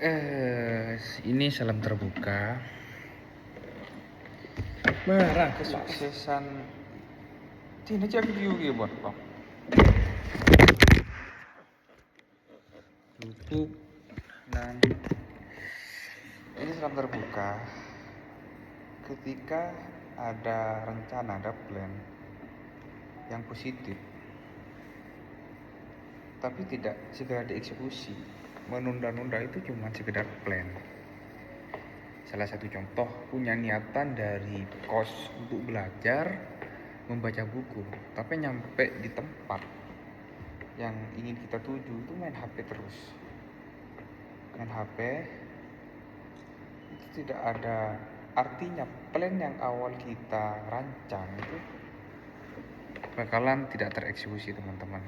Ini salam terbuka. Marah Kesuksesan Tina cak video gitu buat kok. YouTube dan ini salam terbuka. Ketika ada rencana, ada plan yang positif, tapi tidak segera dieksekusi, menunda-nunda itu cuma sekedar plan. Salah satu contoh, punya niatan dari kos untuk belajar membaca buku, tapi nyampe di tempat yang ingin kita tuju itu main HP terus. Main HP itu tidak ada artinya. Plan yang awal kita rancang itu bakalan tidak tereksekusi, teman-teman.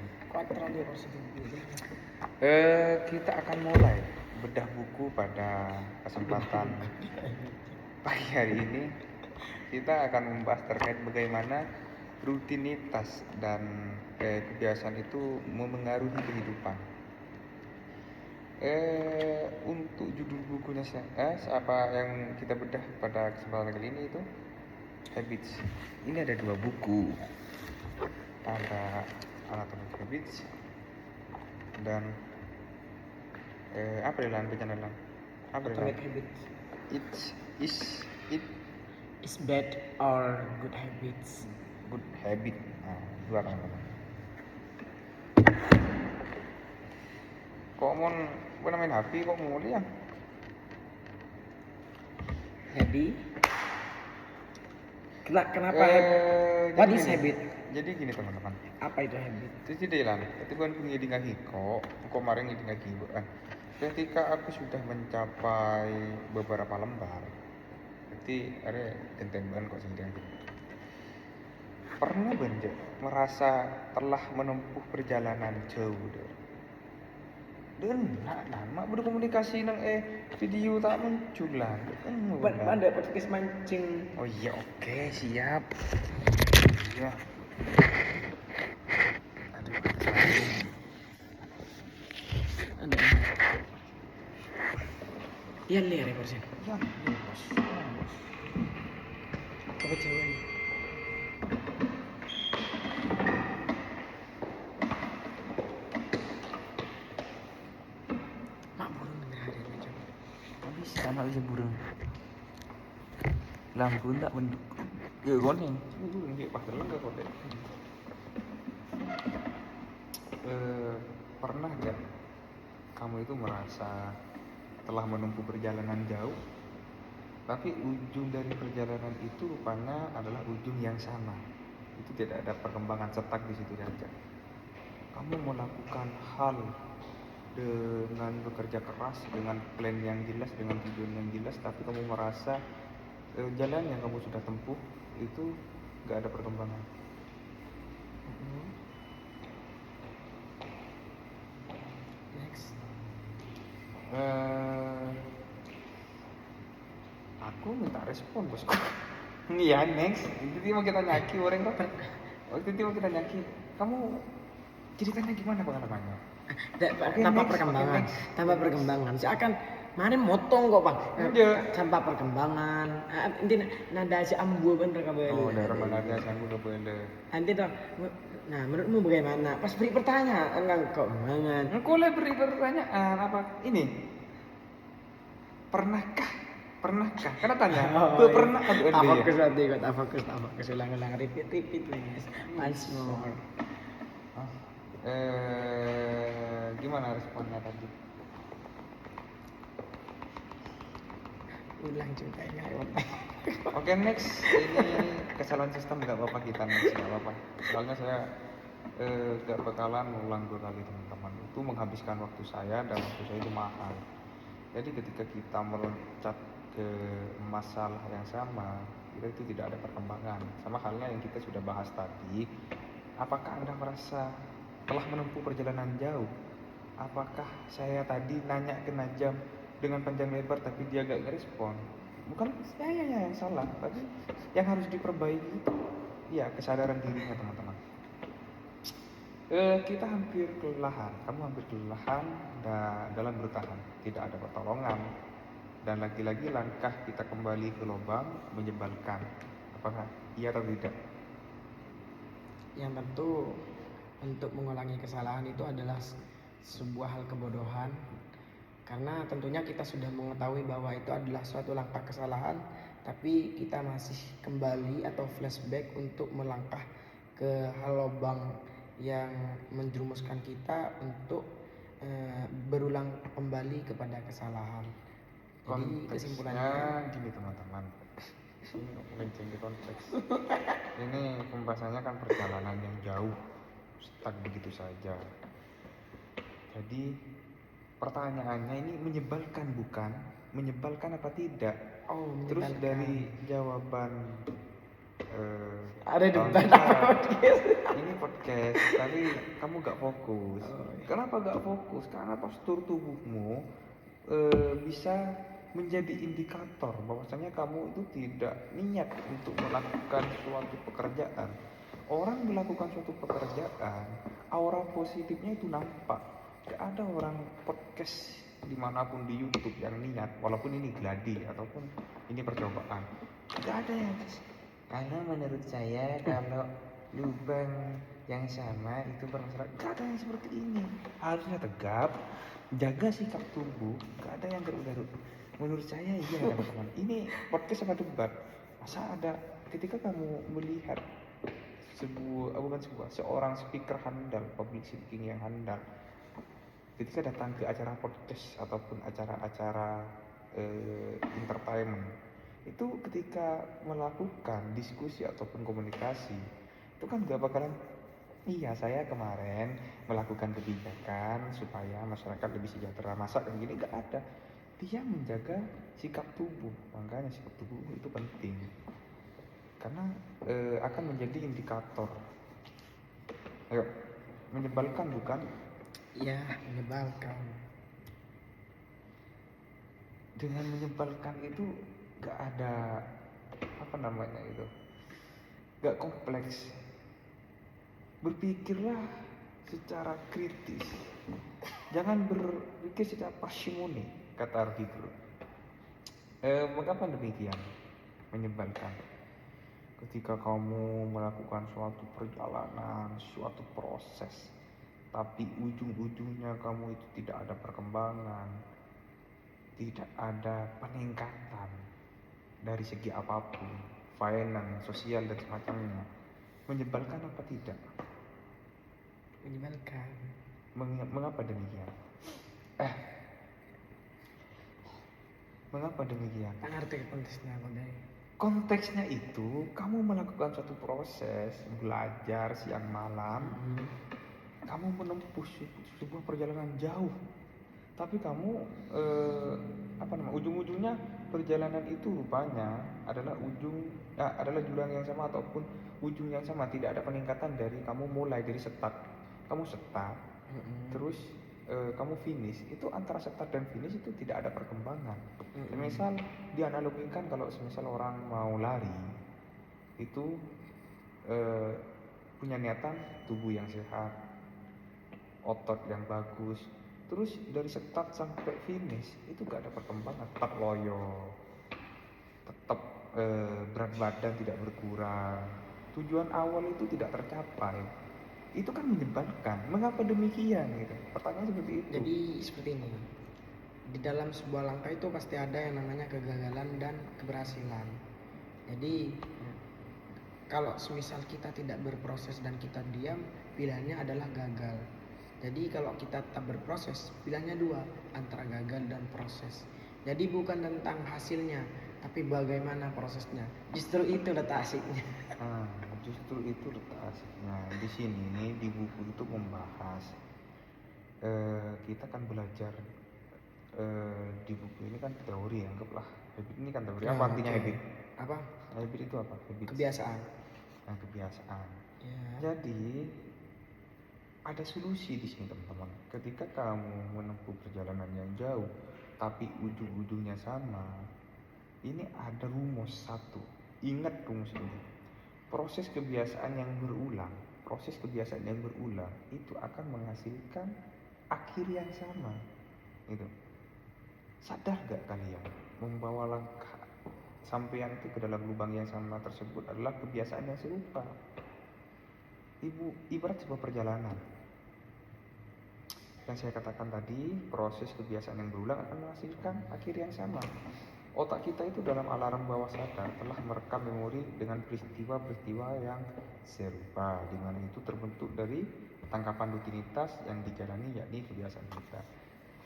Kita akan mulai bedah buku pada kesempatan pagi hari ini. Kita akan membahas terkait bagaimana rutinitas dan kebiasaan itu memengaruhi kehidupan. Untuk judul bukunya apa yang kita bedah pada kesempatan kali ini itu Habits. Ini ada 2 buku. Ada Atomic Habits dan apa dalam bacaan dalam? Apa dalam? Atomic Habits. It Is bad or good habits? good habit. Nah, dua teman-teman. Kok mau main HP kok mau lihat? Jadi kenapa what is habit? Jadi gini teman-teman. Apa itu habit? Itu tidak lah. Tapi kan ngidi ngaji kok kemarin ngidi ngaji ketika aku sudah mencapai beberapa lembar, berarti ada kentemban kok sendiri. Pernah benjek merasa telah menempuh perjalanan jauh dan nama berkomunikasi nang video tak muncul lah kan Ada podcast mancing. oh iya oke, siap iya. Aduh, Ada. Iya lihat ya persen. ya bos. Kekecewaan. Mak burung hari ini coba. Sama bisa burung lampu tak menduk ya koning burung dia pas dalam gak kode. Pernah gak kamu itu merasa telah menempuh perjalanan jauh, tapi ujung dari perjalanan itu rupanya adalah ujung yang sama, itu tidak ada perkembangan, cetak di situ saja. Kamu melakukan hal dengan bekerja keras, dengan plan yang jelas, dengan tujuan yang jelas, tapi kamu merasa jalan yang kamu sudah tempuh itu gak ada perkembangan. Next. Aku minta respon bosku. Iya next. Itu mau kita nyaki orang kok. Waktu itu mau kita nyaki. Kamu ceritanya gimana pengalamannya? Tanpa perkembangan. Seakan mari motong kok bang. Iya. Tanpa perkembangan. Intinya nada si ambu bener kabel. Oh daerah mana ada sanggup gak boleh. Nanti dong. Nah menurutmu bagaimana? Pas beri pertanyaan enggak kok mangan. Engkau lah beri pertanyaan apa ini? Pernahkah? Karena tanya. Oh, pernah? Iya. Tak fokus berarti kok tak fokus ulang repeat please. Once more. Gimana responnya tadi? Ulang ceritanya lewat. Oke next, ini kesalahan sistem nggak apa-apa kita next nggak apa-apa. Soalnya saya nggak bakalan ulang 2 kali teman-teman. Itu menghabiskan waktu saya dan waktu saya itu mahal. Jadi ketika kita meloncat ke masalah yang sama, itu tidak ada perkembangan. Sama halnya yang kita sudah bahas tadi. Apakah Anda merasa telah menempuh perjalanan jauh? Apakah saya tadi nanya ke Najam dengan panjang lebar tapi dia gak ngerespon? Bukan saya yang salah, tapi yang harus diperbaiki itu ya kesadaran dirinya teman-teman. Kita hampir kelelahan, kamu hampir kelelahan dalam bertahan, tidak ada pertolongan, dan lagi-lagi langkah kita kembali ke lubang menyebalkan. Apakah iya atau tidak? Yang tentu untuk mengulangi kesalahan itu adalah sebuah hal kebodohan, karena tentunya kita sudah mengetahui bahwa itu adalah suatu langkah kesalahan, tapi kita masih kembali atau flashback untuk melangkah ke hal lubang yang menjerumuskan kita untuk berulang kembali kepada kesalahan. Jadi Konteksnya kesimpulannya, gini teman-teman, ini melenceng di konteks. Ini pembahasannya kan perjalanan yang jauh, stuck begitu saja. Jadi pertanyaannya ini menyebalkan bukan? Menyebalkan apa tidak? Terus menyebalkan. dari jawaban Ada kawan debat kita, apa podcast? ini podcast, tapi kamu gak fokus. Iya. Kenapa gak fokus? Karena postur tubuhmu bisa menjadi indikator bahwasanya kamu itu tidak niat untuk melakukan suatu pekerjaan. Orang melakukan suatu pekerjaan, aura positifnya itu nampak. Gak ada orang podcast dimanapun di YouTube yang niat, walaupun ini gladi ataupun ini percobaan. Gak ada yang. Karena menurut saya kalau lubang yang sama itu bermasalah, gak ada yang seperti ini. Harusnya tegap, jaga sikap tubuh, gak ada yang garuk-garuk. Menurut saya iya teman-teman. Ini podcast apa debat? Masa ada ketika kamu melihat seorang speaker handal, public speaking yang handal, ketika datang ke acara podcast ataupun acara-acara entertainment, itu ketika melakukan diskusi ataupun komunikasi, itu kan gak bakalan, iya saya kemarin melakukan kebijakan supaya masyarakat lebih sejahtera, masa kayak gini, gak ada. Dia menjaga sikap tubuh, makanya sikap tubuh itu penting karena akan menjadi indikator. Ayo, menyebalkan bukan? Ya, menyebalkan. Dengan menyebalkan itu gak ada apa namanya itu, gak kompleks. Berpikirlah secara kritis, jangan berpikir secara parsimoni, kata Ardi Group. Mengapa demikian? Menyebalkan ketika kamu melakukan suatu perjalanan, suatu proses, tapi ujung-ujungnya kamu itu tidak ada perkembangan, tidak ada peningkatan dari segi apapun, finance, sosial dan semacamnya. Menyebalkan apa tidak? Menyebalkan. Mengapa demikian? Mengapa demikian? Tak ngerti konteksnya apa deh. Konteksnya itu kamu melakukan suatu proses, belajar siang malam, kamu menempuh sebuah perjalanan jauh, tapi kamu ujung-ujungnya perjalanan itu rupanya adalah adalah jurang yang sama ataupun ujung yang sama, tidak ada peningkatan dari kamu mulai dari start, terus kamu finish. Itu antara start dan finish itu tidak ada perkembangan. Semisal dianalogikan, kalau semisal orang mau lari itu punya niatan tubuh yang sehat, otot yang bagus, terus dari start sampai finish itu gak ada perkembangan, tetap loyo, tetap berat badan tidak berkurang, tujuan awal itu tidak tercapai. Itu kan menyebalkan. Mengapa demikian gitu? Pertanyaan seperti itu. Jadi seperti ini. Di dalam sebuah langkah itu pasti ada yang namanya kegagalan dan keberhasilan. Jadi kalau semisal kita tidak berproses dan kita diam, pilihannya adalah gagal. Jadi kalau kita tetap berproses, pilihannya dua, antara gagal dan proses. Jadi bukan tentang hasilnya, tapi bagaimana prosesnya. Justru itu letak asiknya. Justru itu letak asiknya. Di sini di buku itu membahas, kita kan belajar di buku ini kan teori, anggaplah habit ini kan teori. Apa artinya habit? Apa? Habit itu apa? Habit. Kebiasaan. Kebiasaan. Ya. Jadi ada solusi di sini teman-teman. Ketika kamu menempuh perjalanan yang jauh, tapi ujung-ujungnya sama, ini ada rumus satu. Ingat rumus ini. Proses kebiasaan yang berulang proses kebiasaan yang berulang itu akan menghasilkan akhir yang sama. Gitu. Sadar gak kalian membawa langkah sampean itu ke dalam lubang yang sama tersebut adalah kebiasaan yang serupa. Ibarat sebuah perjalanan. Yang saya katakan tadi, proses kebiasaan yang berulang akan menghasilkan akhir yang sama. Otak kita itu dalam alarm bawah sadar telah merekam memori dengan peristiwa-peristiwa yang serupa, di mana itu terbentuk dari tangkapan rutinitas yang dijalani, yakni kebiasaan kita.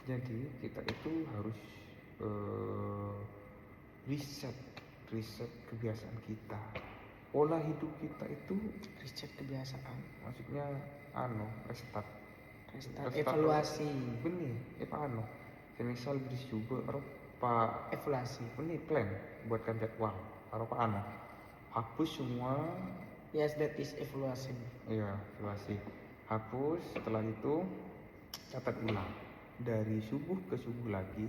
Jadi kita itu harus riset kebiasaan kita, pola hidup kita itu Riset kebiasaan, maksudnya restart evaluasi, benih semisal coba pak evaluasi. ini plan buatkan jadwal apa hapus semua. Yes, that is evaluation. Iya, evaluasi. Hapus, setelah itu catat ulang dari subuh ke subuh lagi,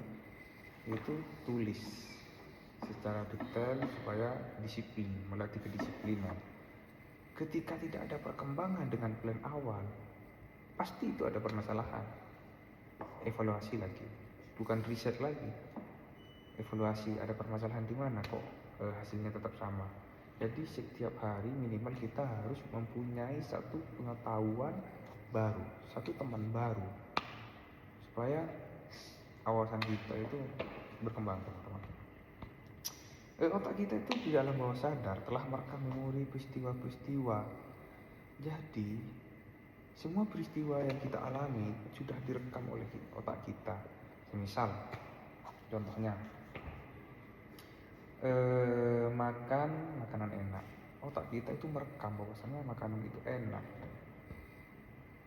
itu tulis secara detail supaya disiplin, melatih kedisiplinan. Ketika tidak ada perkembangan dengan plan awal, pasti itu ada permasalahan. Evaluasi lagi, bukan riset lagi. Evaluasi, ada permasalahan di mana kok hasilnya tetap sama. Jadi setiap hari minimal kita harus mempunyai satu pengetahuan baru, satu teman baru, supaya awasan kita itu berkembang, teman-teman. Otak kita itu di dalam bawah sadar telah merekam memori peristiwa-peristiwa. Jadi semua peristiwa yang kita alami sudah direkam oleh otak kita. Misal, contohnya makan makanan enak, otak kita itu merekam bahwasannya makanan itu enak.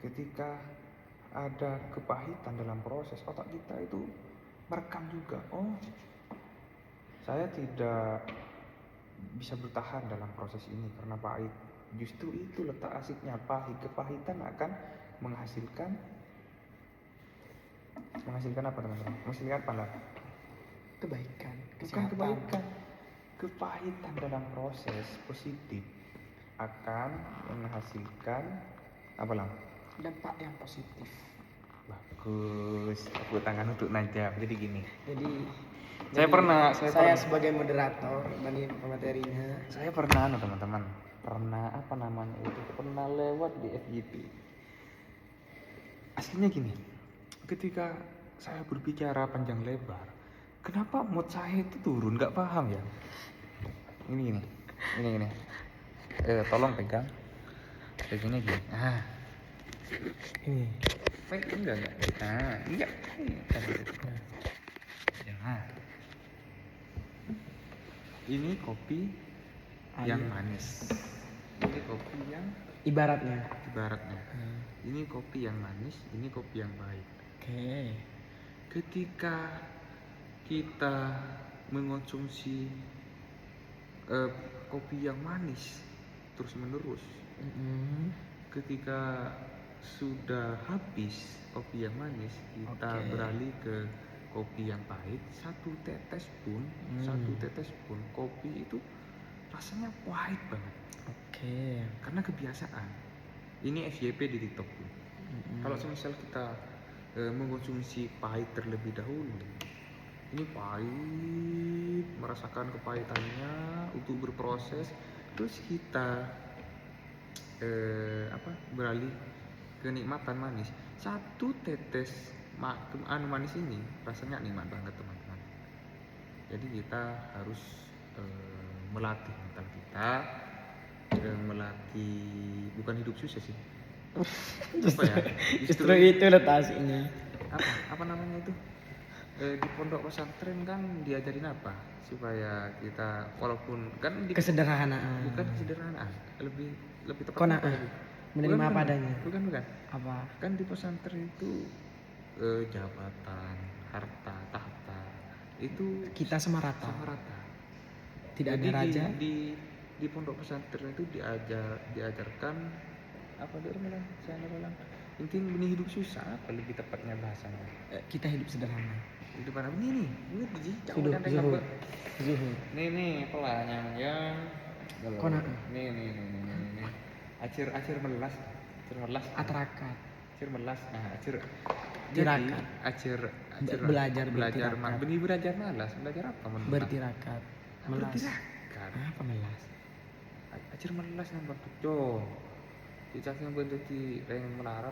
Ketika ada kepahitan dalam proses, otak kita itu merekam juga, saya tidak bisa bertahan dalam proses ini karena pahit. Justru itu letak asiknya, kepahitan akan menghasilkan apa, teman-teman? Menghasilkan apa? Kebaikan, bukan kebaikan. Kepahitan dalam proses positif akan menghasilkan apa, Lang? Dampak yang positif. Bagus. Tepuk tangan untuk Najab. Jadi gini. Saya sebagai moderator dari materinya. Saya pernah teman-teman. Pernah lewat di FYP. Aslinya gini. Ketika saya berbicara panjang lebar, kenapa mood saya itu turun? Gak paham ya. Ini. Tolong pegang. Pegangnya gini. Ini. Enggak. Enggak. Ini kopi yang manis. Ini kopi yang ibaratnya. Ini kopi yang manis, ini kopi yang pahit. Oke. Ketika kita mengonsumsi kopi yang manis terus menerus, ketika sudah habis kopi yang manis, kita beralih ke kopi yang pahit. Satu tetes pun kopi itu rasanya pahit banget. Karena kebiasaan. Ini FYP di TikTok pun. Kalau semisal kita mengkonsumsi pahit terlebih dahulu, ini pahit, merasakan kepahitannya untuk berproses, terus kita beralih ke nikmatan manis. Satu tetes manis ini rasanya nikmat banget, teman-teman. Jadi kita harus melatih mental kita, melatih, bukan hidup susah sih. Justru itu letak asiknya. Apa namanya itu? Di pondok pesantren kan diajarin apa? Supaya kita, walaupun kan kesederhanaan. Bukan kesederhanaan, lebih tepat. Qanaah. Menerima apa adanya. Bukan. Apa? Kan di pesantren itu jabatan, harta, tahta itu kita sama rata. Tidak ada raja. Di pondok pesantren itu diajarkan apa dia bilang? Saya bilang intinya benih hidup susah, apa lebih tepatnya bahasanya? Kita hidup sederhana. Hidup apa ini Zuhud. Nih pelan yang Qanaah. nih acir melas, Atarakat. acir melas, nah acir. Tirakat. Jadi acir Belajar belajar bertirakat. benih belajar malas, belajar apa melas? Bertirakat. Melas. Bertirakat. Apa melas? Acir melas yang bentuk dong. Cicak yang bentuk di yang melarat